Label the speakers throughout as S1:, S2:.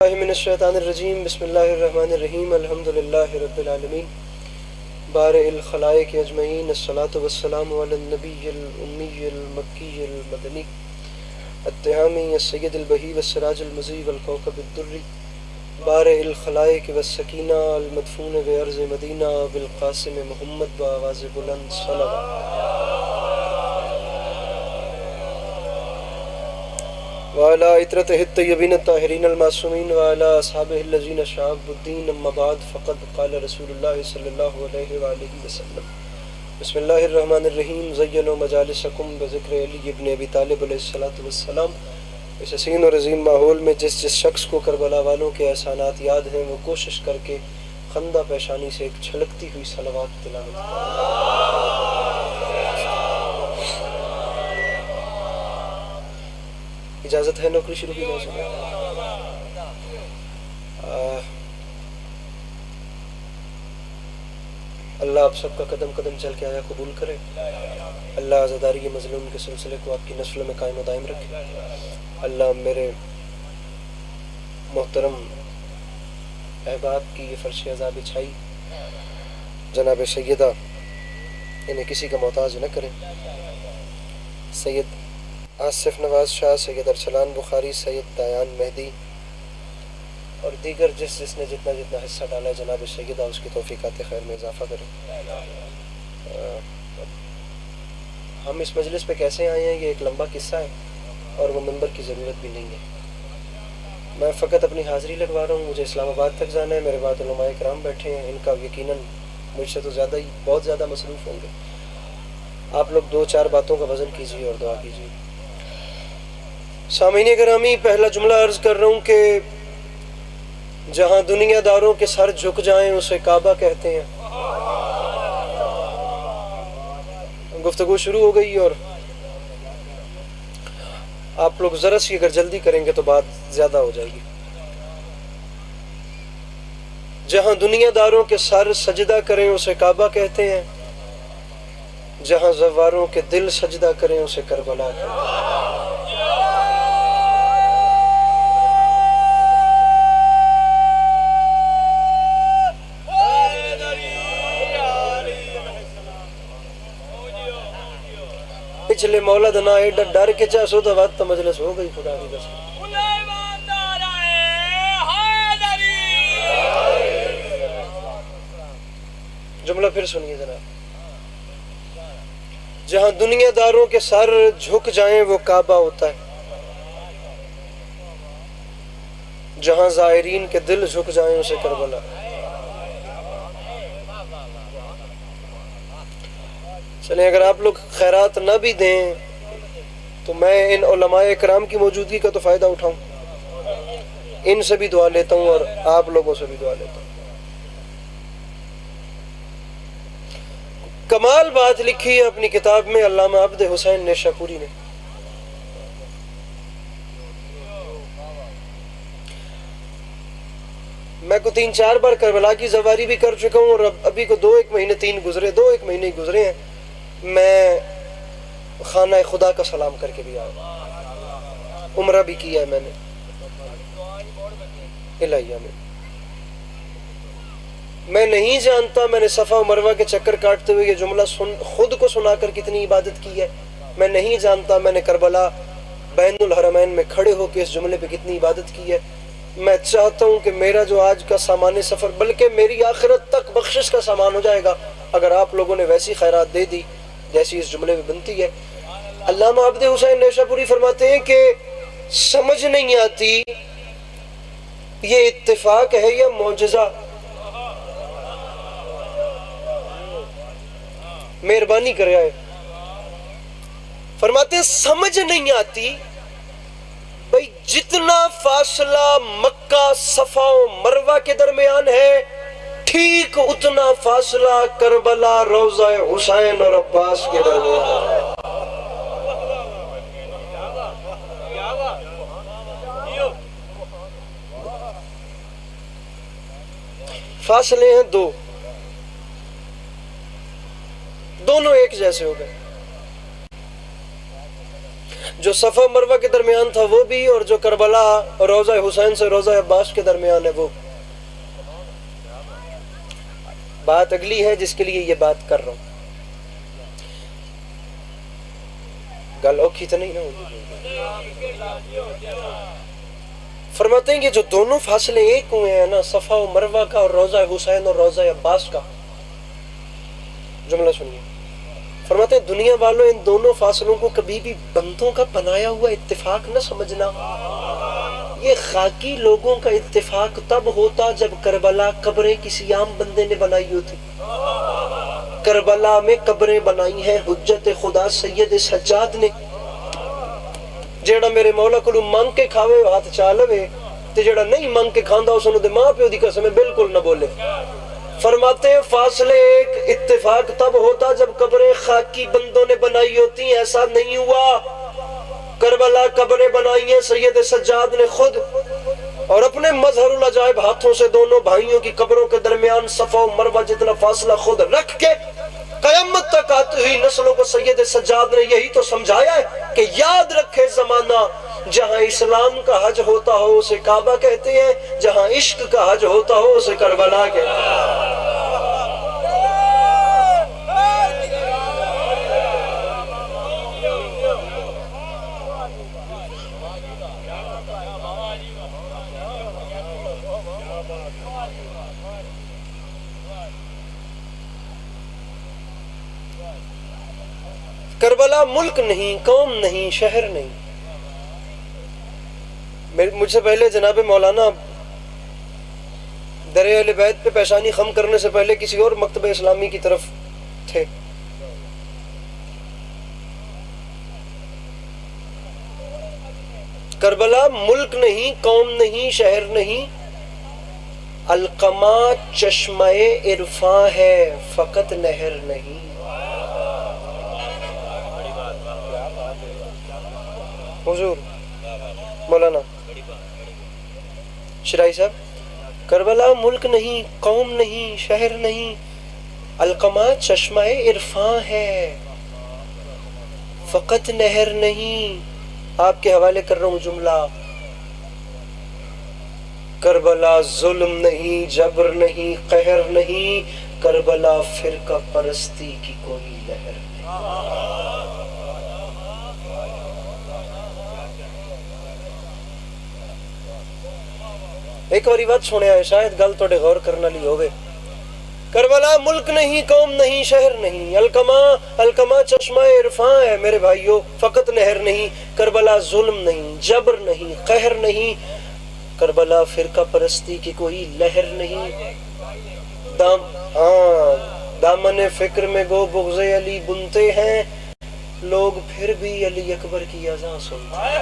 S1: من الشیطان الرجیم بسم اللہ الرحمن الرحیم الحمد للہ رب العالمین بارئ الخلائق اجمعین الصلاة والسلام علی النبی الامی المکی المدنی التہامی السید البہی والسراج المضی والکوکب الدری بارئ الخلائق والسکینہ المدفون بارض مدینہ بالقاسم محمد بآواز بلند صلوات وعلى عطرته الطيبين الطاهرين المعصومين وعلى أصحابه الذين شعبوا الدين أما بعد فقد قال رسول الله صلى الله عليه وآله وسلم بسم الله الرحمن الرحيم زينوا مجالسكم بذكر علي بن أبي طالب علیہ الصلاۃ والسلام۔ اس حسین اور عظیم ماحول میں جس شخص کو کربلا والوں کے احسانات یاد ہیں وہ کوشش کر کے خندہ پیشانی سے ایک چھلکتی ہوئی صلوات تلاوت کرے۔ اجازت ہے نوکری شروع کی جا سکے؟ اللہ آپ سب کا قدم قدم چل کے آیا قبول کرے۔ اللہ عزاداری مظلوم کے سلسلے کو آپ کی نسلوں میں قائم و دائم رکھے۔ اللہ میرے محترم احباب کی یہ فرش عزا بچھائی جناب سیدہ انہیں کسی کا محتاج نہ کریں۔ سید آصف نواز شاہ، سید ارسلان بخاری، سید دایان مہدی اور دیگر جس نے جتنا حصہ ڈالا ہے جناب سیدہ اس کی توفیقات خیر میں اضافہ کریں۔ ہم اس مجلس پہ کیسے آئے ہیں یہ ایک لمبا قصہ ہے اور وہ منبر کی ضرورت بھی نہیں ہے۔ میں فقط اپنی حاضری لگوا رہا ہوں۔ مجھے اسلام آباد تک جانا ہے، میرے بعد علماء کرام بیٹھے ہیں، ان کا یقیناً مجھ سے تو بہت زیادہ مصروف ہوں گے۔ آپ لوگ 2-4 باتوں کا وزن کیجیے اور دعا کیجیے۔ سامعین گرامی، پہلا جملہ عرض کر رہا ہوں کہ جہاں دنیا داروں کے سر جھک جائیں اسے کعبہ کہتے ہیں۔ گفتگو شروع ہو گئی اور آپ لوگ ذرا سی اگر جلدی کریں گے تو بات زیادہ ہو جائے گی۔ جہاں دنیا داروں کے سر سجدہ کریں اسے کعبہ کہتے ہیں، جہاں زواروں کے دل سجدہ کریں اسے کربلا کہتے ہیں۔ پچھلے مولا دنا ایڈا ڈر کے چاہو تو وقت مجلس ہو گئی خدا کی قسم۔ جملہ پھر سنیے جناب۔ جہاں دنیا داروں کے سر جھک جائیں وہ کعبہ ہوتا ہے، جہاں زائرین کے دل جھک جائیں اسے کربلا۔ چلیں اگر آپ لوگ خیرات نہ بھی دیں تو میں ان علماء اکرام کی موجودگی کا تو فائدہ اٹھاؤں، ان سے بھی دعا لیتا ہوں اور آپ لوگوں سے بھی دعا لیتا ہوں۔ کمال بات لکھی ہے اپنی کتاب میں علامہ عبد حسین نیشاپوری نے۔ میں کو 3-4 بار کربلا کی زواری بھی کر چکا ہوں اور ابھی کو 2-1 مہینے 3 گزرے 2-1 مہینے گزرے ہیں، میں خانہ خدا کا سلام کر کے بھی آیا، عمرہ بھی کیا ہے میں نے الہیہ میں۔ میں نہیں جانتا میں نے صفا و مروہ کے چکر کاٹتے ہوئے یہ جملہ خود کو سنا کر کتنی عبادت کی ہے، میں نہیں جانتا میں نے کربلا بین الحرمین میں کھڑے ہو کے اس جملے پہ کتنی عبادت کی ہے۔ میں چاہتا ہوں کہ میرا جو آج کا سامان سفر بلکہ میری آخرت تک بخشش کا سامان ہو جائے گا اگر آپ لوگوں نے ویسی خیرات دے دی جیسی اس جملے میں بنتی ہے۔ علامہ عبد حسین نیشاپوری فرماتے ہیں کہ سمجھ نہیں آتی یہ اتفاق ہے یا معجزہ۔ مہربانی کر رہا ہے، فرماتے ہیں سمجھ نہیں آتی بھئی جتنا فاصلہ مکہ صفا و مروہ کے درمیان ہے ٹھیک اتنا فاصلہ کربلا روضہ حسین اور عباس کے درمیان ہے۔ فاصلے ہیں 2، دونوں ایک جیسے ہو گئے۔ جو صفا مروہ کے درمیان تھا وہ بھی، اور جو کربلا روضہ حسین سے روضہ عباس کے درمیان ہے وہ۔ بات اگلی ہے جس کے لیے یہ بات کر رہا ہوں، گل اوکھی تو نہیں نا؟ فرماتے ہیں کہ جو دونوں فاصلے ایک ہوئے ہیں نا، صفا و مروہ کا اور روضہ حسین اور روضہ عباس کا، جملہ سنیے، فرماتے ہیں دنیا والوں ان دونوں فاصلوں کو کبھی بھی بندوں کا بنایا ہوا اتفاق نہ سمجھنا۔ یہ خاکی لوگوں کا اتفاق تب ہوتا جب کربلا قبریں کسی عام بندے نے بنائی ہوتی۔ کربلا میں قبریں بنائی ہیں حجت خدا سید سجاد نے، جیڑا میرے مولا کو مانگ کے کھاوے ہاتھ چالوے، تے جیڑا نہیں مانگ کے کھاندا اس نے ماں پیو دی قسم بالکل نہ بولے۔ فرماتے ہیں فاصلے ایک اتفاق تب ہوتا جب قبریں خاکی بندوں نے بنائی ہوتی، ایسا نہیں ہوا۔ کربلا قبریں بنائی ہیں سید سجاد نے خود، اور اپنے مظہر العجائب ہاتھوں سے دونوں بھائیوں کی قبروں کے درمیان صفا و مروہ جتنا فاصلہ خود رکھ کے قیامت تک آتی ہوئی نسلوں کو سید سجاد نے یہی تو سمجھایا ہے کہ یاد رکھے زمانہ، جہاں اسلام کا حج ہوتا ہو اسے کعبہ کہتے ہیں، جہاں عشق کا حج ہوتا ہو اسے کربلا کہتے ہیں۔ کربلا ملک نہیں، قوم نہیں، شہر نہیں۔ مجھ سے پہلے جناب مولانا درِ اہل بیت پہ پیشانی خم کرنے سے پہلے کسی اور مکتب اسلامی کی طرف تھے۔ کربلا ملک نہیں، قوم نہیں، شہر نہیں، القمہ چشمہ عرفاں ہے، فقط نہر نہیں۔ حضور مولانا شرائی صاحب، کربلا ملک نہیں، قوم نہیں، شہر نہیں، القمہ چشمہ عرفاں ہے، فقط نہر نہیں۔ آپ کے حوالے کر رہا ہوں جملہ، کربلا ظلم نہیں، جبر نہیں، قہر نہیں، کربلا فرقہ پرستی کی کوئی لہر نہیں۔ ایک اور بات سنے آئے، شاید گل توڑے غور کرنا لی ہوئے۔ کربلا ملک نہیں، قوم نہیں، شہر نہیں، القمہ چشمہ عرفاں ہے میرے بھائیو، فقط نہر نہیں۔ کربلا ظلم نہیں، جبر نہیں، قہر نہیں، کربلا فرقہ پرستی کی کوئی لہر نہیں۔ دامن فکر میں گو بغض علی بنتے ہیں، لوگ پھر بھی علی اکبر کی اذان سنتے ہیں۔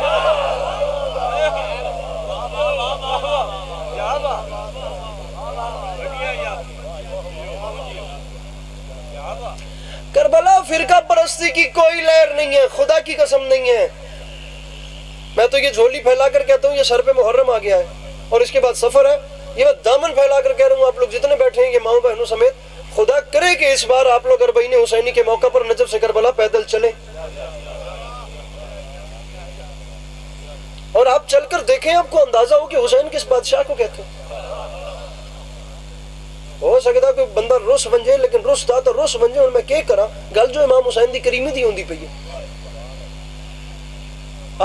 S1: کربلا فرقہ پرستی کی کوئی لہر نہیں ہے، خدا کی قسم نہیں ہے۔ میں تو یہ جھولی پھیلا کر کہتا ہوں یہ سر پہ محرم آ گیا ہے اور اس کے بعد سفر ہے، یہ میں دامن پھیلا کر کہہ رہا ہوں آپ لوگ جتنے بیٹھے ہیں یہ ماؤں بہنوں سمیت، خدا کرے کہ اس بار آپ لوگ اربعین حسینی کے موقع پر نجف سے کربلا پیدل چلیں، اور آپ چل کر دیکھیں، آپ کو اندازہ ہو کہ حسین کس بادشاہ کو کہتے ہیں۔ ہو سکتا کوئی بندہ رس بن جائے، لیکن رس دا تو رس بن جائے، اور میں کیا کرا گل جو امام حسین دی کریمی دی ہوندی پئی ہے۔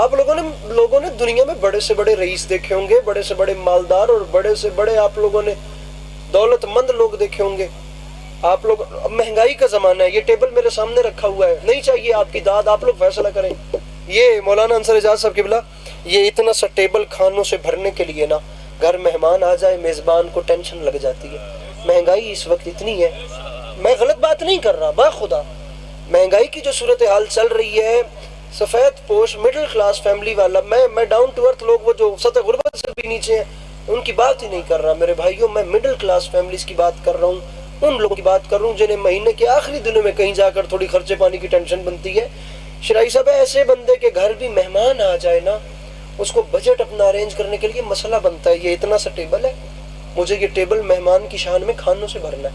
S1: آپ لوگوں نے دنیا میں بڑے سے بڑے رئیس دیکھے ہوں گے، بڑے سے بڑے مالدار اور بڑے سے بڑے آپ لوگوں نے دولت مند لوگ دیکھے ہوں گے۔ آپ لوگ، مہنگائی کا زمانہ ہے، یہ ٹیبل میرے سامنے رکھا ہوا ہے، نہیں چاہیے آپ کی داد، آپ لوگ فیصلہ کریں۔ یہ مولانا انصر اعجاز صاحب قبلہ، یہ اتنا سا ٹیبل کھانوں سے بھرنے کے لیے نا، گھر مہمان آ جائے میزبان کو ٹینشن لگ جاتی ہے۔ مہنگائی اس وقت اتنی ہے، میں غلط بات نہیں کر رہا، باخدا مہنگائی کی جو صورتحال چل رہی ہے، سفید پوش مڈل کلاس فیملی والا، میں ڈاؤن ٹو ارتھ لوگ وہ جو سطح غربت سے بھی نیچے ہیں ان کی بات ہی نہیں کر رہا میرے بھائیوں، میں مڈل کلاس فیملیز کی بات کر رہا ہوں، ان لوگوں کی بات کر رہا ہوں جنہیں مہینے کے آخری دنوں میں کہیں جا کر تھوڑی خرچے پانی کی ٹینشن بنتی ہے۔ شرائی صاحب ایسے بندے کے گھر بھی مہمان آ جائے نا، اس کو بجٹ اپنا ارینج کرنے کے لیے مسئلہ بنتا ہے، یہ اتنا سا ٹیبل ہے، مجھے یہ ٹیبل مہمان کی شان میں کھانوں سے بھرنا ہے،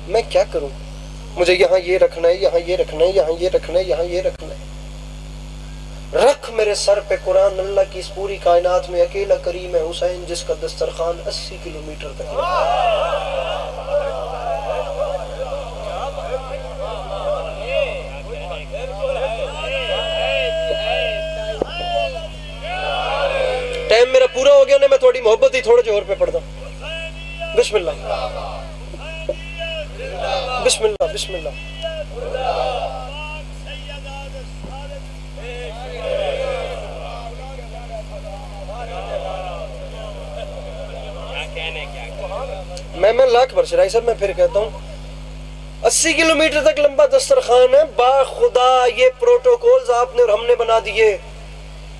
S1: میں کیا کروں، مجھے یہاں یہ رکھنا ہے، یہاں یہ رکھنا ہے، یہاں یہ رکھنا ہے، یہاں یہ رکھنا ہے۔ رکھ میرے سر پہ قرآن، اللہ کی اس پوری کائنات میں اکیلا کریم ہے حسین جس کا دسترخوان 80 کلومیٹر تک ہے۔ ٹائم میرا پورا ہو گیا نے، میں تھوڑی محبت ہی تھوڑے جوہر پہ پڑھتا ہوں۔ بسم اللہ بسم اللہ بسم اللہ۔ میں لاکھ بار شرائی صاحب میں پھر کہتا ہوں 80 کلومیٹر تک لمبا دسترخوان ہے، با خدا یہ پروٹوکولز آپ نے اور ہم نے بنا دیے۔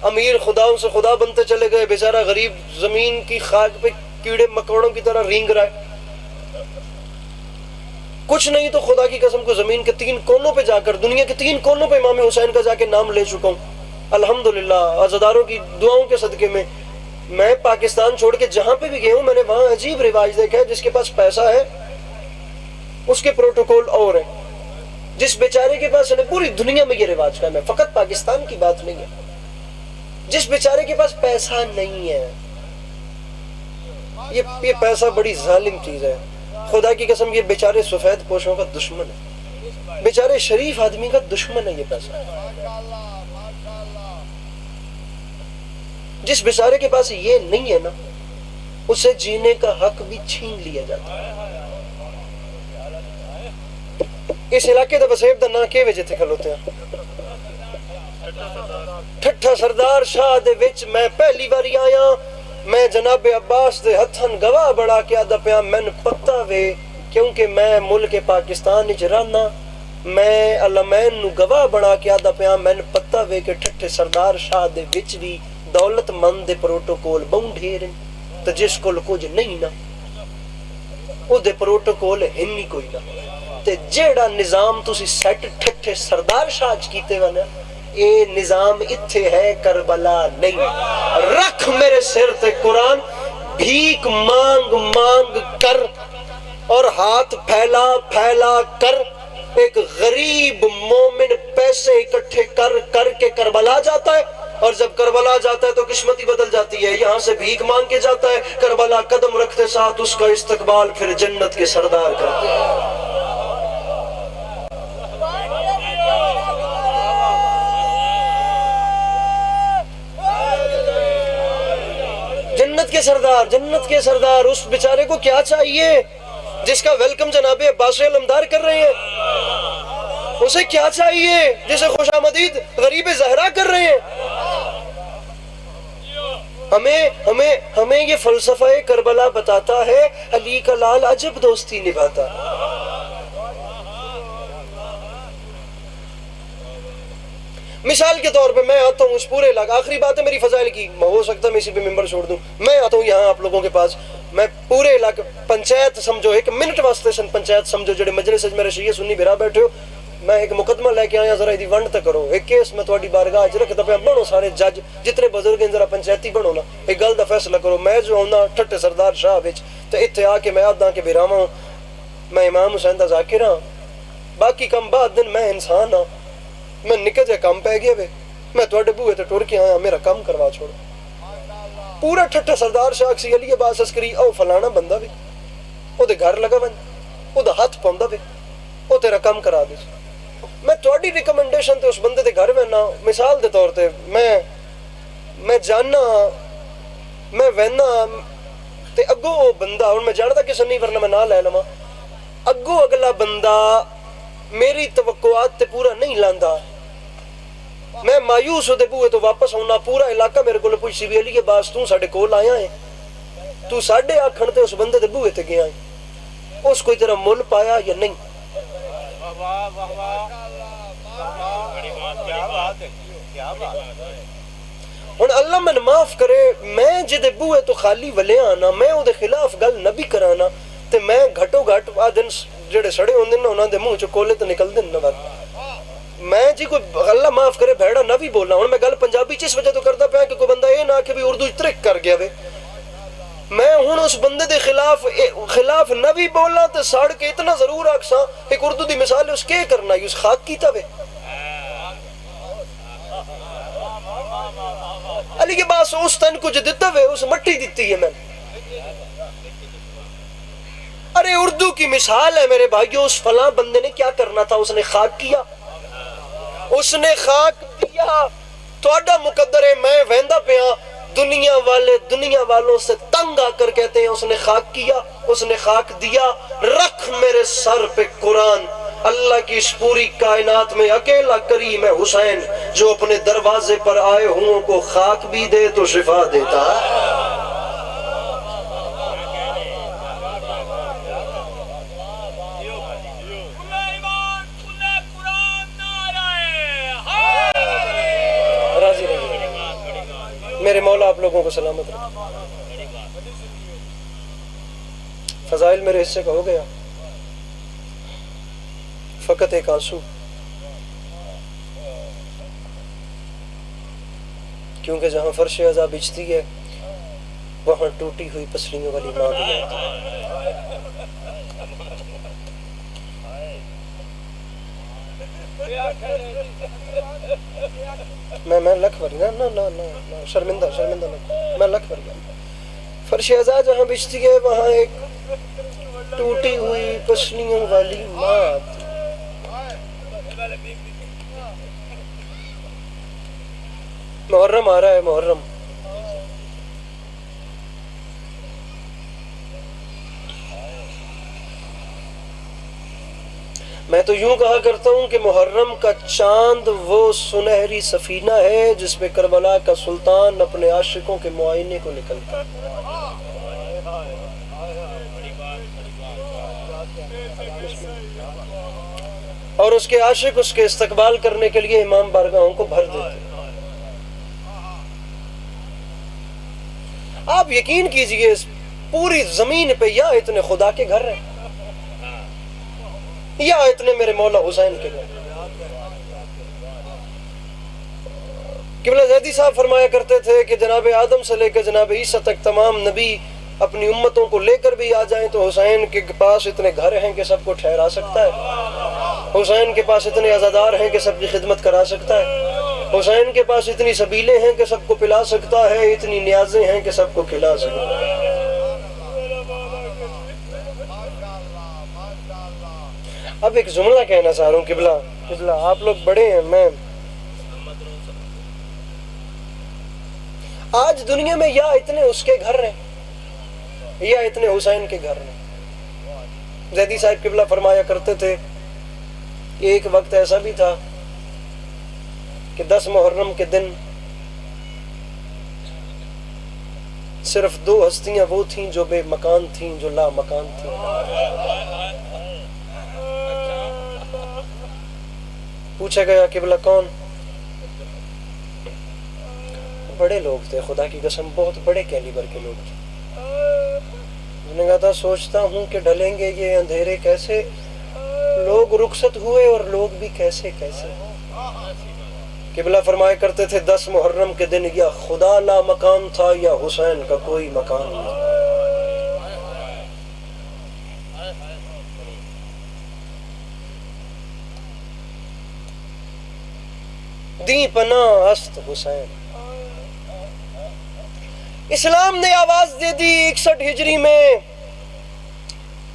S1: امیر خداؤں سے خدا بنتے چلے گئے، بیچارہ غریب زمین کی خاک پہ کیڑے مکوڑوں کی طرح رینگ رہا ہے۔ کچھ نہیں تو خدا کی قسم کو زمین کے 3 کونوں پہ جا کر، دنیا کے 3 کونوں پہ امام حسین کا جا کے نام لے چکا ہوں الحمدللہ، عزاداروں کی دعاؤں کے صدقے میں۔ میں پاکستان چھوڑ کے جہاں پہ بھی گیا ہوں، میں نے وہاں عجیب رواج دیکھا ہے۔ جس کے پاس پیسہ ہے اس کے پروٹوکول اور ہے، جس بیچارے کے پاس ہے، پوری دنیا میں یہ رواج قائم ہے، فقط پاکستان کی بات نہیں ہے۔ جس بیچارے کے پاس پیسہ نہیں ہے، یہ پیسہ بڑی ظالم چیز ہے، خدا کی قسم یہ بیچارے سفید پوشوں کا دشمن ہے، بیچارے شریف آدمی کا دشمن ہے یہ پیسہ۔ جس بیچارے کے پاس یہ نہیں ہے نا، اسے جینے کا حق بھی چھین لیا جاتا ہے۔ اس علاقے دا وسیب دا نا کے وجہ تھے کھلوتے ہیں ٹھٹھا سردار شاہ دے وچ میں پہلی باری آیا، میں جناب عباس دے ہتھن گواہ بڑا کے آدھا پیا مین پتہ وے، کیونکہ میں ملک پاکستان وچ رہنا، میں علمین نو گواہ بڑا کے آدھا پیا مین پتہ وے کہ ٹھٹھے سردار شاہ دے وچ بھی دولت مند دے پروٹوکول بہوں ڈھیر ہیں، تو جس کول کچھ نہیں نا او دے پروٹوکول ہنی کوئی نہ۔ تے جیڑا نظام تسی سیٹ ٹھٹھے سردار شاہ کیتے وانا، اے نظام اتھے ہے کربلا نہیں۔ رکھ میرے سر تے قرآن، بھیک مانگ مانگ کر اور ہاتھ پھیلا پھیلا کر ایک غریب مومن پیسے اکٹھے کر کر کے کربلا جاتا ہے، اور جب کربلا جاتا ہے تو قسمت ہی بدل جاتی ہے۔ یہاں سے بھیک مانگ کے جاتا ہے، کربلا قدم رکھتے ساتھ اس کا استقبال پھر جنت کے سردار کرتے ہیں۔ جنت کے سردار اس بیچارے کو کیا چاہیے جس کا ویلکم جناب عباس علمدار کر رہے ہیں؟ اسے کیا چاہیے جسے خوش آمدید غریب زہرا کر رہے ہیں؟ ہمیں یہ فلسفہ کربلا بتاتا ہے علی کا لال عجب دوستی نبھاتا۔ مثال کے طور پہ میں آتا ہوں اس پورے علاقہ، آخری بات ہے میری فضائل کی، ہو سکتا ہے میں اسی پہ ممبر چھوڑ دوں، میں آتا ہوں یہاں آپ لوگوں کے پاس، میں پورے علاقے پنچایت سمجھو، 1 منٹ واسطے سن پنچایت سمجھو جڑے مجلس سے میرے شیعہ سنی بھرا بیٹھے ہو، میں ایک مقدمہ لے کے آیا، ذرا دی ونڈ تک کرو، ایک کیس میں تھوڑی بارگاہ اچ رکھتا پیا، بنو سارے جج جتنے بزرگ ہیں ذرا پنچایتی بنو نا، ایک گل دا فیصلہ کرو۔ میں جو ہونا ٹھٹے سردار شاہ وچ تے ایتھے آ کے میں آدھا کہ بھراواں میں امام حسین دا ذاکر ہاں، باقی کم بعد دن میں انسان ہاں، میں نکل جے کم پہ گیا وے، میں تھوڑے بوئے تے ٹر کے آیا، میرا کام کروا چھوڑو۔ پورا ٹھٹا سردار شاہ سی علی عباس عسکری او فلانا بندہ بھی او دے گھر لگا ون، او دا ہاتھ پوندا بھی، او تیرا کام کرا دے۔ میں تھوڑی ریکمنڈیشن تے اس بندے دے گھر وینا، مثال دے طور تے میں جاننا، میں وینا تے اگو او بندہ، اور میں جانتا کسے نہیں ورنہ میں نہ لے لواں، اگو اگلا بندہ میری توقعات تے پورا نہیں لاندا، میں مایوس ہو دے بوئے تو واپس ہونا، پورا علاقہ میرے کو پوچھ سی بھی علی عباس تو ساڑھے کول آیا ہے، تو ساڑھے آکھن تے اس بندے دے بوئے تے گیا ہے، اس کوئی تیرا مل پایا یا نہیں؟ ہن اللہ من معاف کرے، میں جدے بوئے تو خالی ولے آنا، میں او دے خلاف گل نبی کرانا، تے میں گھٹو گھٹ آدن جڑے سڑے ہوندے نا انہاں دے منہ چ کولے تے نکل دن نہ میں جی کوئی اللہ معاف کرے بھیڑا نہ بھی بولنا، ہوں میں گل پنجابی چ اس وجہ تو کرتا پیا کہ کوئی بندہ یہ نہ کہ بھی اردو ترک کر گیا وے، میں ہوں اس بندے دے خلاف نہ بھی بولنا تے ساڑ کے اتنا ضرور آکساں، ایک اردو دی مثال اس کے کرنا اس خاک کیتا وے، خالی باس اس تن کو جو دیتا ہوئے اس مٹی دیتی ہے میں نے. ارے اردو کی مثال ہے میرے بھائیو. اس فلاں بندے نے کیا کرنا تھا, اس نے خاک کیا, اس نے خاک دیا. توڑا مقدر ہے میں ویندہ پہ ہاں, دنیا والوں سے تنگ آ کر کہتے ہیں اس نے خاک کیا, اس نے خاک دیا. رکھ میرے سر پہ قرآن. اللہ کی اس پوری کائنات میں اکیلا کریم ہے حسین, جو اپنے دروازے پر آئے ہوں کو خاک بھی دے تو شفا دیتا ہے. راضی رہیے میرے مولا, آپ لوگوں کو سلامت رکھے. فضائل میرے حصے کا ہو گیا, فقط ایک آنسو, کیونکہ جہاں فرش عزا بچتی ہے وہاں ٹوٹی ہوئی پسلیوں والی ماں بھی آتی ہے. میں لکھ بھری نا شرمندہ میں لکھ بھری. فرش عزا جہاں بچتی ہے وہاں ایک ٹوٹی ہوئی پسلیوں والی ماں آتی ہے. محرم آ رہا ہے, محرم. میں تو یوں کہا کرتا ہوں کہ محرم کا چاند وہ سنہری سفینہ ہے جس پہ کربلا کا سلطان اپنے عاشقوں کے معائنے کو نکلتا ہے. اور اس کے عاشق اس کے استقبال کرنے کے لیے امام بارگاہوں کو بھر دیتے ہیں. آپ یقین کیجئے پوری زمین پہ یا اتنے خدا کے گھر ہیں یا اتنے میرے مولا حسین کے گھر. قبلہ زیدی صاحب فرمایا کرتے تھے کہ جناب آدم سے لے کر جناب عیسیٰ تک تمام نبی اپنی امتوں کو لے کر بھی آ جائیں تو حسین کے پاس اتنے گھر ہیں کہ سب کو ٹھہرا سکتا ہے. حسین کے پاس اتنے عزادار ہیں کہ سب کی خدمت کرا سکتا ہے. حسین کے پاس اتنی سبیلیں ہیں کہ سب کو پلا سکتا ہے, اتنی نیازیں ہیں کہ سب کو کھلا سکتا ہے. اب ایک جملہ کہنا چاہ رہا ہوں. قبلہ آپ لوگ بڑے ہیں, میں آج دنیا میں یا اتنے اس کے گھر ہیں یا اتنے حسین کے گھر ہیں. زیدی صاحب قبلہ فرمایا کرتے تھے ایک وقت ایسا بھی تھا کہ 10 محرم کے دن صرف 2 ہستیاں وہ تھیں جو بے مکان تھیں, جو لا مکان تھیں. پوچھا گیا قبلہ کون؟ بڑے لوگ تھے, خدا کی قسم بہت بڑے کیلیبر کے لوگ تھے. انہوں نے کہا تھا سوچتا ہوں کہ ڈھلیں گے یہ اندھیرے کیسے, لوگ رخصت ہوئے اور لوگ بھی کیسے. قبلہ فرمایا کرتے تھے 10 محرم کے دن یا خدا لا مکان تھا یا حسین کا کوئی مکان نہیں. دی پناہ است حسین. اسلام نے آواز دے دی 61 ہجری میں,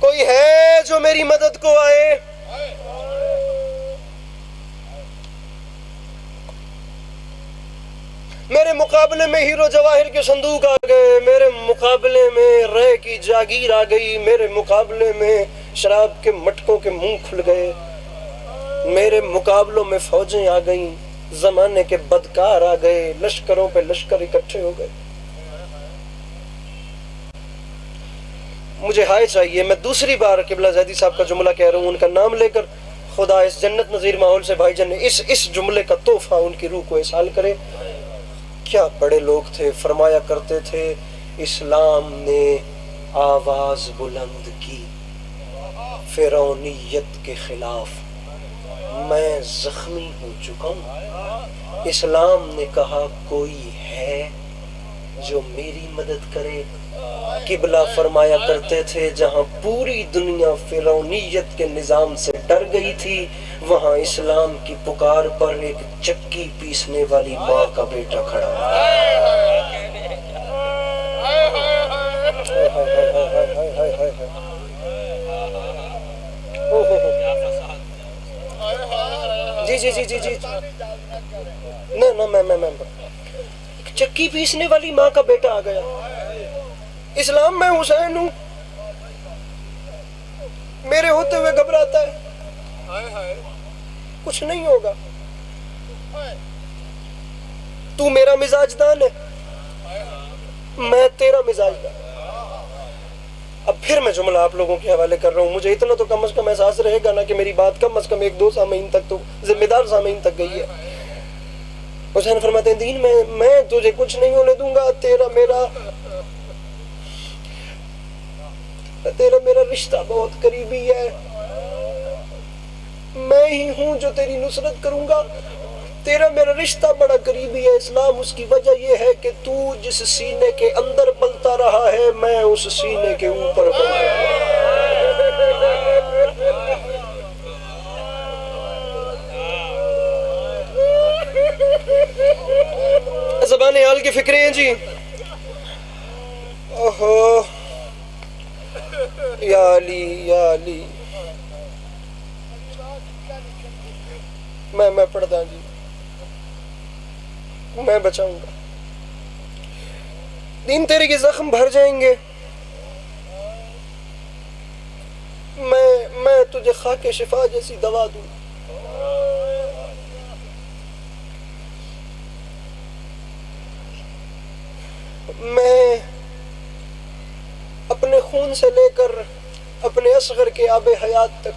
S1: کوئی ہے جو میری مدد کو آئے. میرے مقابلے میں ہیرو جواہر کے صندوق آ گئے, میرے مقابلے میں رے کی جاگیر آ گئی, میرے مقابلے میں شراب کے مٹکوں کے منہ کھل گئے, میرے مقابلوں میں فوجیں آ گئیں, زمانے کے بدکار آ گئے, لشکروں پہ لشکر اکٹھے ہو گئے. مجھے ہائے چاہیے, میں دوسری بار قبلہ زیدی صاحب کا جملہ کہہ رہا ہوں, ان کا نام لے کر خدا اس جنت نظیر ماحول سے بھائی جان نے اس جملے کا تحفہ ان کی روح کو احسال کرے. کیا بڑے لوگ تھے. فرمایا کرتے تھے اسلام نے آواز بلند کی فرعونیت کے خلاف, میں زخمی ہو چکا ہوں. اسلام نے کہا کوئی ہے جو میری مدد کرے. قبلہ فرمایا کرتے تھے جہاں پوری دنیا فرعونیت کے نظام سے ڈر گئی تھی، وہاں اسلام کی پکار پر ایک چکی پیسنے والی ماں کا بیٹا کھڑا ہوا۔ جی جی جی جی جی نہ میں چکی پیسنے والی ماں کا بیٹا آ گیا۔ اسلام میں حسین ہوں، میرے ہوتے ہوئے گھبراتا ہے، کچھ نہیں ہوگا، تو میرا مزاج دان ہے، میں تیرا مزاج دان۔ اب پھر میں جملہ آپ لوگوں کے حوالے کر رہا ہوں، مجھے اتنا تو کم از کم احساس رہے گا نا کہ میری بات کم از کم 1-2 سامعین تک تو، ذمہ دار سامعین تک گئی ہے۔ حسین فرماتے ہیں دین میں تجھے کچھ نہیں ہونے دوں گا، تیرا میرا رشتہ بہت قریبی ہے، میں ہی ہوں جو تیری نصرت کروں گا، تیرا میرا رشتہ بڑا قریبی ہے۔ اسلام اس کی وجہ یہ ہے کہ تو جس سینے کے اندر پلتا رہا ہے، میں اس سینے کے اوپر پلتا رہا۔ زبان حال کی فکریں ہیں جی۔ اوہو یا علی یا علی، میں پڑھتا جی، میں بچاؤں گا، دین تیرے کے زخم بھر جائیں گے، میں تجھے خاک شفا جیسی دوا دوں۔ میں اپنے خون سے لے کر اپنے اصغر کے آب حیات تک،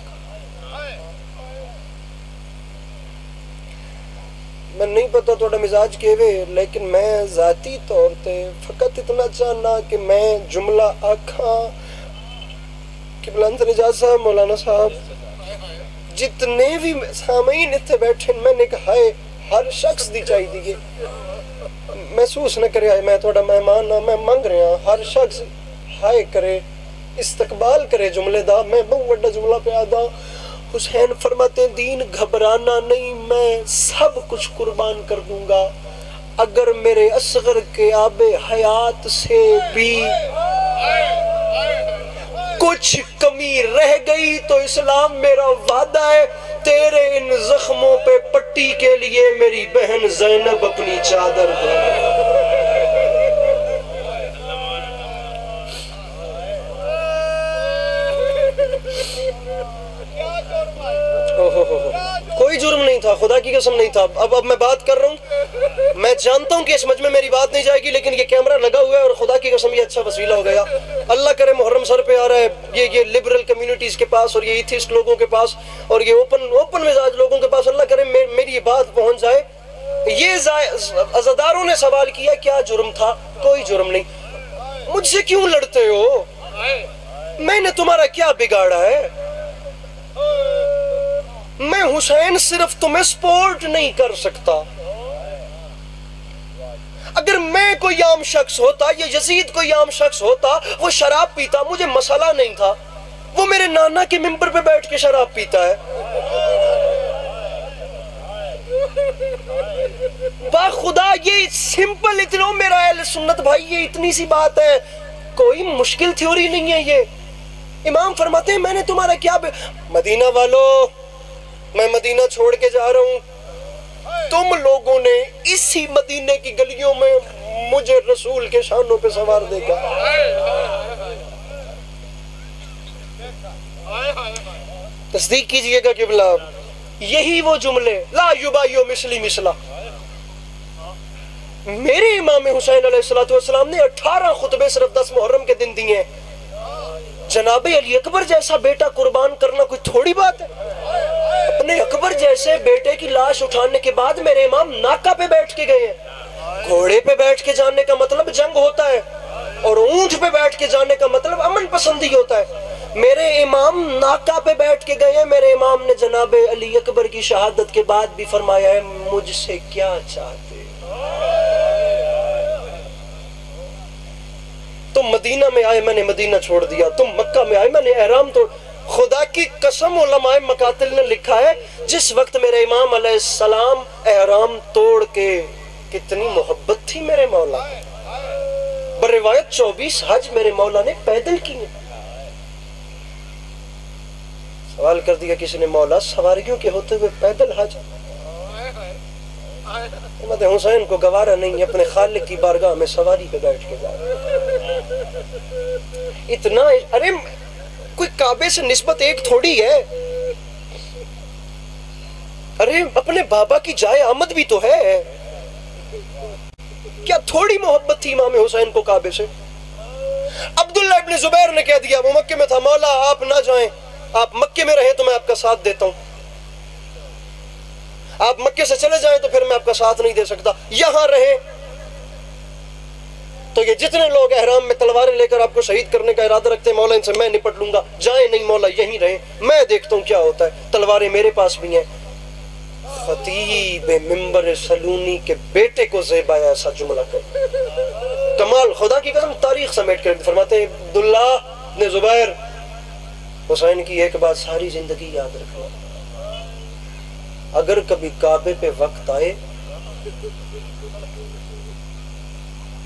S1: میں نہیں پتا توڑا مزاج کیوے، لیکن میں ذاتی طور تے فقط اتنا چاہنا کہ میں جملہ آکھاں کہ بلند نجاز صاحب، مولانا صاحب، جتنے بھی سامعین اتنے بیٹھے، میں نے کہا ہے ہر شخص دی چاہی دیگے محسوس نہ کرے میں تھوڑا مہمان نہ، میں منگ رہا ہوں، ہر شخص ہائے کرے، استقبال کرے جملے دا۔ میں بہت بڑا جملہ پہ آدھا، حسین فرماتے ہیں دین گھبرانا نہیں، میں سب کچھ قربان کر دوں گا، اگر میرے اصغر کے آب حیات سے بھی کچھ کمی رہ گئی تو اسلام میرا وعدہ ہے، تیرے ان زخموں پہ پٹی کے لیے میری بہن زینب اپنی چادر دے۔ کوئی جرم نہیں تھا، خدا کی قسم نہیں تھا۔ اب میں بات کر رہا ہوں، میں جانتا ہوں کہ اس مجمع میں میری بات نہیں جائے گی، لیکن یہ کیمرہ لگا ہوا ہے اور خدا کی قسم یہ اچھا وسیلہ ہو گیا۔ اللہ کرے محرم سر پہ آ رہا ہے، یہ لبرل کمیونٹیز کے پاس اور یہ ایتھیسٹ لوگوں کے پاس اور یہ اوپن مزاج لوگوں کے پاس، اللہ کرے میری یہ بات پہنچ جائے۔ یہ عزاداروں نے سوال کیا کیا جرم تھا؟ کوئی جرم نہیں۔ مجھ سے کیوں لڑتے ہو؟ میں نے تمہارا کیا بگاڑا ہے؟ میں حسین صرف تمہیں سپورٹ نہیں کر سکتا۔ اگر میں کوئی عام شخص ہوتا، یا یزید کوئی عام شخص ہوتا، وہ شراب پیتا، مجھے مسئلہ نہیں تھا۔ وہ میرے نانا کے ممبر پہ بیٹھ کے شراب پیتا ہے، با خدا یہ سمپل اتنا میرا اہل سنت بھائی، یہ اتنی سی بات ہے، کوئی مشکل تھیوری نہیں ہے یہ۔ امام فرماتے ہیں میں نے تمہارا کیا مدینہ والو، میں مدینہ چھوڑ کے جا رہا ہوں، تم لوگوں نے اسی مدینہ کی گلیوں میں مجھے رسول کے شانوں پہ سوار دیکھا۔ تصدیق کیجئے گا قبلہ، یہی وہ جملے لا یبایو مثلی مثلا، میرے امام حسین علیہ السلام نے 18 خطبے صرف 10 محرم کے دن دیے۔ جناب علی اکبر جیسا بیٹا قربان کرنا کوئی تھوڑی بات ہے؟ اپنے اکبر جیسے بیٹے کی لاش اٹھانے کے بعد میرے امام ناکہ پہ بیٹھ کے گئے ہیں۔ گھوڑے پہ بیٹھ کے جانے کا مطلب جنگ ہوتا ہے، اور اونٹ پہ بیٹھ کے جانے کا مطلب امن پسندی ہوتا ہے۔ میرے امام ناکہ پہ بیٹھ کے گئے ہیں۔ میرے امام نے جناب علی اکبر کی شہادت کے بعد بھی فرمایا ہے مجھ سے کیا چاہتے؟ تم مدینہ میں آئے، میں نے مدینہ چھوڑ دیا، تم مکہ میں آئے، میں نے احرام تو خدا کی قسم علماء مقاتل نے لکھا ہے جس وقت میرے امام علیہ السلام احرام توڑ کے، کتنی محبت تھی میرے مولا، بروایت 24 حج میرے مولا نے پیدل کیے۔ سوال کر دیا کسی نے، مولا سواریوں کے ہوتے ہوئے پیدل حج؟ امام حسین کو گوارا نہیں اپنے خالق کی بارگاہ میں سواری پہ بیٹھ کے جا رہا۔ اتنا، ارے کوئی کعبے سے نسبت ایک تھوڑی ہے، ارے اپنے بابا کی جائے آمد بھی تو ہے، کیا تھوڑی محبت تھی امام حسین کو کعبے سے؟ عبداللہ ابن زبیر نے کہہ دیا، وہ مکے میں تھا، مولا آپ نہ جائیں، آپ مکے میں رہیں تو میں آپ کا ساتھ دیتا ہوں، آپ مکے سے چلے جائیں تو پھر میں آپ کا ساتھ نہیں دے سکتا، یہاں رہیں تو یہ جتنے لوگ احرام میں تلواریں لے کر آپ کو شہید کرنے کا ارادہ رکھتے ہیں مولا ان سے میں نپٹ لوں گا، جائیں نہیں مولا یہیں رہیں، میں دیکھتا ہوں کیا ہوتا ہے، تلواریں میرے پاس بھی ہیں۔ خطیب منبر سلونی کے بیٹے کو زیبایا ایسا جملہ کر، کمال، خدا کی قسم تاریخ سمیٹ کر فرماتے ہیں عبداللہ ابن زبیر، حسین کی ایک بات ساری زندگی یاد رکھنا، اگر کبھی کعبے پہ وقت آئے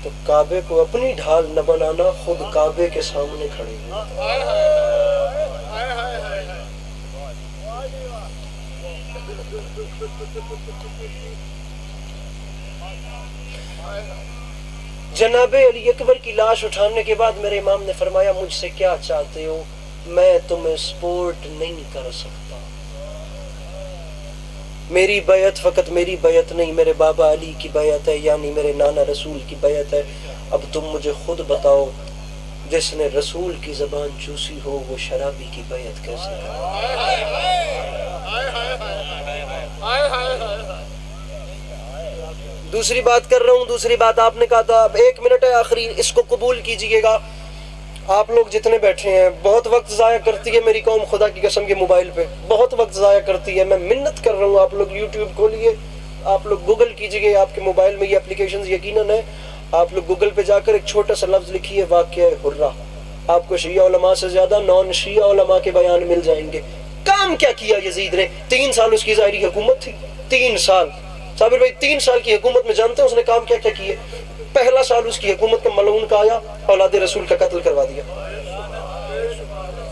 S1: تو کعبے کو اپنی ڈھال نہ بنانا، خود کعبے کے سامنے کھڑے ہیں۔ جناب علی اکبر کی لاش اٹھانے کے بعد میرے امام نے فرمایا مجھ سے کیا چاہتے ہو؟ میں تمہیں سپورٹ نہیں کر سکتا، میری بیعت فقط میری بیعت نہیں، میرے بابا علی کی بیعت ہے، یعنی میرے نانا رسول کی بیعت ہے۔ اب تم مجھے خود بتاؤ، جس نے رسول کی زبان چوسی ہو وہ شرابی کی بیعت کیسے کرے؟ دوسری بات کر رہا ہوں، دوسری بات آپ نے کہا تھا، 1 منٹ ہے آخری، اس کو قبول کیجئے گا۔ آپ لوگ جتنے بیٹھے ہیں، بہت وقت ضائع کرتی ہے میری قوم خدا کی قسم کے موبائل پہ، بہت وقت ضائع کرتی ہے، میں منت کر رہا ہوں، آپ لوگ یوٹیوب کھولیے، آپ لوگ گوگل کیجئے، آپ کے موبائل میں یہ اپلیکیشنز یقیناً ہے، آپ لوگ گوگل پہ جا کر ایک چھوٹا سا لفظ لکھیے واقعہ حرہ، آپ کو شیعہ علماء سے زیادہ نان شیعہ علماء کے بیان مل جائیں گے۔ کام کیا کیا یزید نے؟ 3 سال اس کی ظاہری حکومت تھی، 3 سال، صابر بھائی 3 سال کی حکومت میں جانتے ہیں اس نے کام کیا کیا کیے؟ پہلا سال اس کی حکومت کا ملعون کا آیا، اولاد رسول کا قتل کروا دیا۔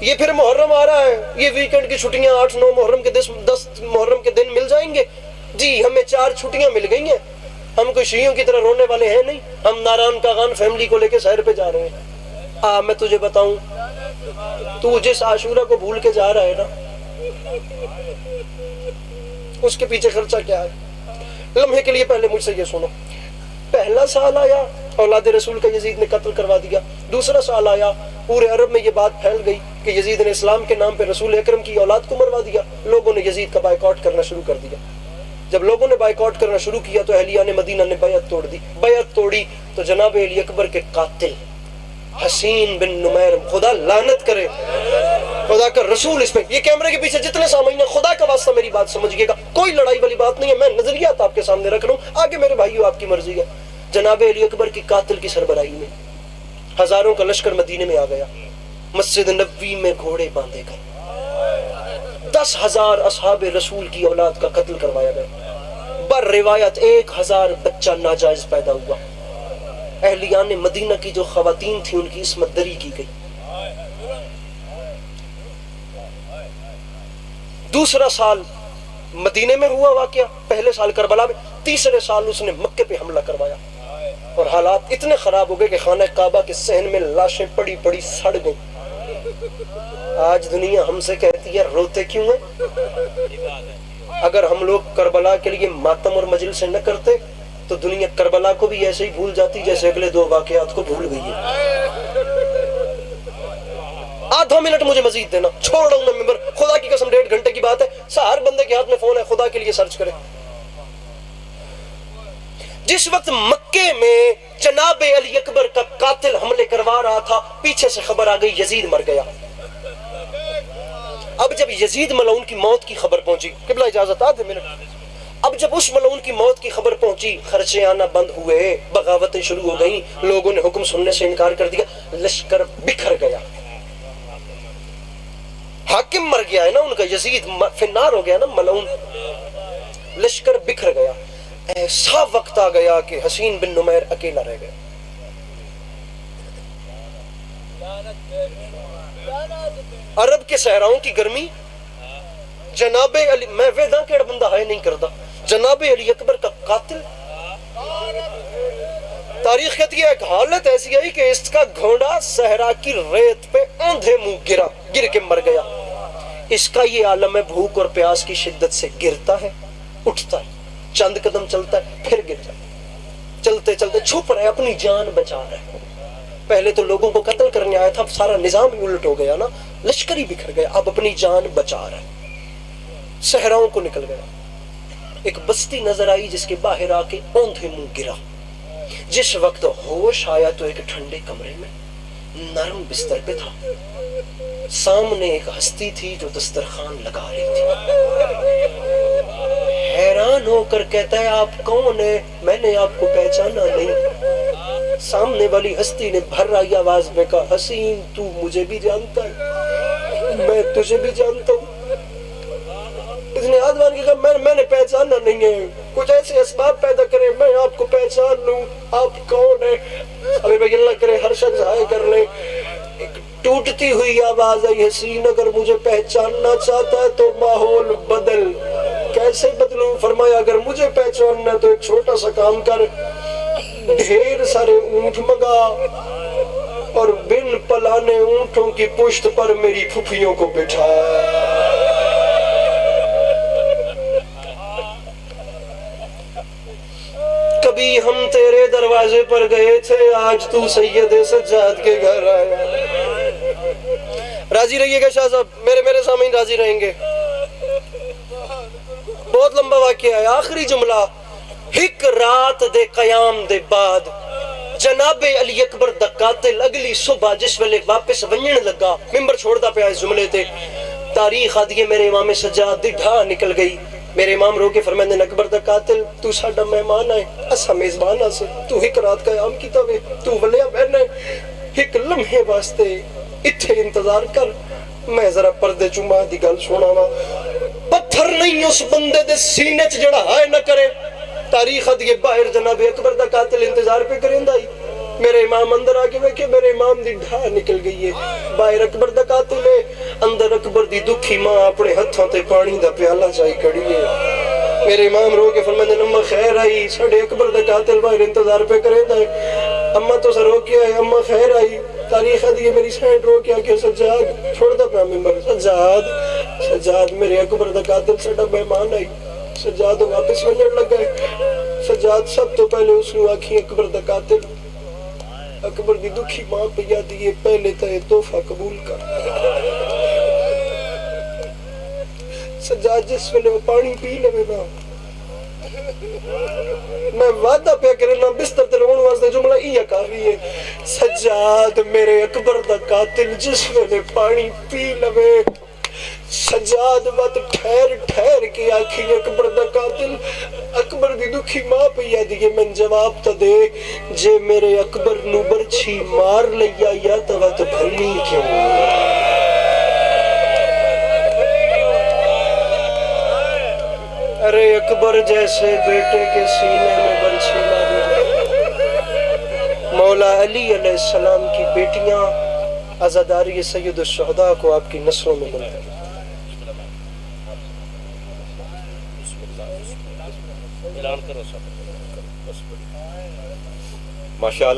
S1: یہ پھر محرم آ رہا ہے، یہ ویکنڈ کی چھٹیاں 8-9 محرم کے 10 محرم کے دن مل جائیں گے، جی ہمیں 4 چھٹیاں مل گئی ہیں، ہم کوئی شیعوں کی طرح رونے والے ہیں نہیں، ہم ناران کاغان فیملی کو لے کے سیر پہ جا رہے ہیں۔ میں تجھے بتاؤں، تو جس عاشورہ کو بھول کے جا رہا ہے نا، اس کے پیچھے خرچہ کیا ہے؟ لمحے کے لیے پہلے مجھ سے یہ سنو، پہلا سال آیا اولاد رسول کا یزید نے قتل کروا دیا، دوسرا سال آیا پورے عرب میں یہ بات پھیل گئی کہ یزید نے اسلام کے نام پہ رسول اکرم کی اولاد کو مروا دیا، لوگوں نے یزید کا بائیکاٹ کرنا شروع کر دیا۔ جب لوگوں نے بائیکاٹ کرنا شروع کیا تو اہلیان مدینہ نے بیعت توڑ دی، بیعت توڑی تو جناب علی اکبر کے قاتل حسین بن نمیر، خدا لعنت کرے، خدا کا رسول اس پہ، یہ کیمرے کے پیچھے جتنے سامعین ہیں خدا کا واسطہ میری بات سمجھیے گا، کوئی لڑائی والی بات نہیں ہے، میں نظریات آپ کے سامنے رکھ رہا ہوں، آگے میرے بھائیو آپ کی مرضی ہے۔ جناب علی اکبر کی قاتل کی سربراہی میں ہزاروں کا لشکر مدینے میں آ گیا، مسجد نبوی میں گھوڑے باندھے گئے، 10,000 اصحاب رسول کی اولاد کا قتل کروایا گیا، بر روایت 1,000 بچہ ناجائز پیدا ہوا، اہلیان مدینہ کی جو خواتین تھیں ان کی عصمت دری کی گئی۔ دوسرا سال مدینے میں ہوا واقعہ، پہلے سال کربلا میں، تیسرے سال اس نے مکے پہ حملہ کروایا اور حالات اتنے خراب ہو گئے کہ خانہ کعبہ کے صحن میں لاشیں پڑی پڑی سڑ گئیں۔ آج دنیا ہم سے کہتی ہے روتے کیوں ہیں؟ اگر ہم لوگ کربلا کے لیے ماتم اور مجلس نہ کرتے تو دنیا کربلا کو بھی ایسے ہی بھول جاتی جیسے اگلے 2 واقعات کو بھول گئی ہے۔ آدھا منٹ مجھے مزید دینا، چھوڑ رہا ہوں میں ممبر، خدا کی قسم 1.5 گھنٹے کی بات ہے، ہر بندے کے ہاتھ میں فون ہے، خدا کے لیے سرچ کرے۔ جس وقت مکے میں جناب علی اکبر کا قاتل حملے کروا رہا تھا، پیچھے سے خبر آ گئی یزید مر گیا۔ اب جب یزید ملعون کی موت کی خبر پہنچی، قبلہ اجازت آدھے منٹ، اب جب اس ملعون کی موت کی خبر پہنچی، خرچے آنا بند ہوئے، بغاوتیں شروع ہو گئیں، لوگوں نے حکم سننے سے انکار کر دیا، لشکر بکھر گیا، حاکم مر گیا ہے نا ان کا، یزید فنار ہو گیا نا ملعون، لشکر بکھر گیا، ایسا وقت آ گیا کہ حسین بن نمیر اکیلا رہ گیا. عرب کے صحراؤں کی گرمی، جناب علی، میں ویداں کیڑا بندہ ہے نہیں کرتا، جناب علی اکبر کا قاتل. تاریخ کہتی ہے ایک حالت ایسی آئی کہ اس کا گھوڑا صحرا کی ریت پہ اوندھے منہ گر کے مر گیا. اس کا یہ عالم ہے، بھوک اور پیاس کی شدت سے گرتا ہے، اٹھتا ہے، چند قدم چلتا ہے، پھر گر جاتا ہے، چلتے چلتے چھپ رہا ہے، اپنی جان بچا رہا ہے. پہلے تو لوگوں کو قتل کرنے آیا تھا، سارا نظام ہی الٹ ہو گیا نا، لشکر ہی بکھر گیا، اب اپنی جان بچا رہا ہے. صحراؤں کو نکل گیا، ایک بستی نظر آئی جس کے باہر آ کے اوندھے منہ گرا. جس وقت ہوش آیا تو ایک ٹھنڈے کمرے میں نرم بستر پہ تھا، سامنے ایک ہستی تھی جو دسترخوان لگا رہی تھی. حیران ہو کر کہتا ہے آپ کون ہیں؟ میں نے آپ کو پہچانا نہیں. سامنے والی ہستی نے بھر آئی آواز میں کہا حسین تو مجھے بھی جانتا ہے، میں تجھے بھی جانتا ہوں. اس نے ہاتھ باندھ کے کہا میں نے پہچانا نہیں ہے، کچھ ایسے اسباب پیدا کریں میں آپ کو پہچان لوں، آپ کون ہیں؟ ابھی بھائی اللہ کرے ہر شخص آئے کر لے. ایک ٹوٹتی ہوئی آواز آئی حسین اگر مجھے پہچاننا چاہتا ہے تو ماحول بدل. کیسے بدلوں؟ فرمایا اگر مجھے پہچاننا تو ایک چھوٹا سا کام کر، ڈھیر سارے اونٹ منگا اور بن پلانے اونٹوں کی پشت پر میری پھپھیوں کو بٹھا. کبھی ہم تیرے دروازے پر گئے تھے، آج تو سید سجاد کے گھر آیا. راضی رہیے گا شاہ صاحب، میرے سامنے راضی رہیں گے. بہت لمبا واقعہ ہے. آخری جملہ، ایک رات دے قیام دے بعد جناب علی اکبر دا قاتل اگلی صبح جس ویلے واپس ونجن لگا، ممبر چھوڑدا پیا اس جملے تے، تاریخ آدھی ہے میرے امام سجاد دی ڈھا نکل گئی. میرے امام رو کے فرمائے نے اکبر دا قاتل تو ساڈا مہمان ہے، اسا میزبان ہاں سے، تو ایک رات قیام کیتا وے، تو ولیا بہنا ہے، ایک لمحے واسطے اتھے انتظار کر، میں ذرا پردے چما دی گل سناواں. پتھر نہیں اس بندے دے سینے چ جڑا ہائے نہ کرے. تاریخ دیے باہر جناب اکبر دا قاتل انتظار پہ کریندا ہی. میرے امام اندر آ کے ویکھے میرے امام دی ڈھا نکل گئی ہے، باہر اکبر دا قاتل ہے، اندر اکبر دی دکھی ماں اپنے ہتھاں تے پانی دا پیالہ چائی کھڑی ہے. میرے امام رو کے فرماندے نمبر خیر آئی، ساڈے اکبر دا قاتل باہر انتظار پہ کریندا ہے. اما تو سر رو کے آئے، اما خیر آئی. تاریخ دیے میری سینٹ رو کے آکے سجاد چھوڑ دا پیا ممبر، سجاد میرے اکبر دا قاتل ساڈا مہمان آئی. سجاد واپس ونجن لگا ہے. سجاد سب تو پہلے اس نے آکھی اکبر دا قاتل، اکبر دی دکھی ماں پیا دیئے پہلے تا یہ تحفہ قبول کر. سجاد جس ویلے وہ پانی پی لے نا، میں وعدہ پہ کرنا بستر تے رون واسطے جملہ یہ کافی ہے. سجاد میرے اکبر دا قاتل جس ویلے پانی پی لوے، سجاد وقت ٹھہر کے آکھی اکبر دا قاتل اکبر دی دکھی ماں پیا دیئے من جواب تا دے جے میرے اکبر نو برچھی مار لیا یا تو وقت بھرنی کیوں. ارے اکبر جیسے بیٹے کے سینے میں برچھی ماری. مولا علی علیہ السلام کی بیٹیاں عزاداری سید الشہداء کو آپ کی نسلوں میں ملتے ہیں. ماشاءاللہ.